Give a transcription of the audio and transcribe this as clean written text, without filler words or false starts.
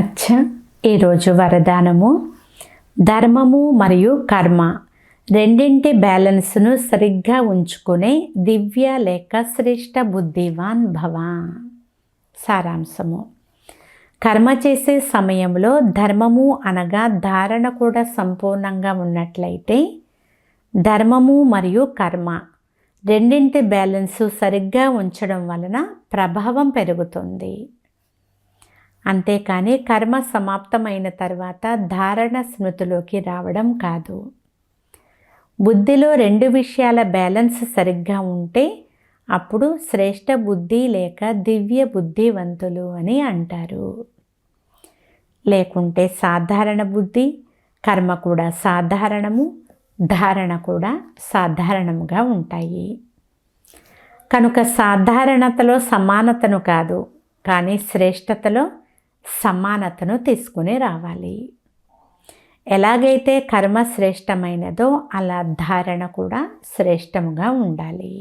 అచ్చా, ఈరోజు వరదానము. ధర్మము మరియు కర్మ రెండింటి బ్యాలెన్స్ను సరిగ్గా ఉంచుకునే దివ్య లేక శ్రేష్ట బుద్ధివాన్ భవ. సారాంశము: కర్మ చేసే సమయంలో ధర్మము అనగా ధారణ కూడా సంపూర్ణంగా ఉన్నట్లయితే ధర్మము మరియు కర్మ రెండింటి బ్యాలెన్సు సరిగ్గా ఉంచడం వలన ప్రభావం పెరుగుతుంది. అంతేకాని కర్మ సమాప్తమైన తర్వాత ధారణ స్మృతిలోకి రావడం కాదు. బుద్ధిలో రెండు విషయాల బ్యాలెన్స్ సరిగ్గా ఉంటే అప్పుడు శ్రేష్ట బుద్ధి లేక దివ్య బుద్ధివంతులు అని అంటారు. లేకుంటే సాధారణ బుద్ధి, కర్మ కూడా సాధారణము, ధారణ కూడా సాధారణముగా ఉంటాయి. కనుక సాధారణతలో సమానతను కాదు, కానీ శ్రేష్టతలో సమానతను తీసుకుని రావాలి. ఎలాగైతే కర్మ శ్రేష్టమైనదో అలా ధారణ కూడా శ్రేష్టముగా ఉండాలి.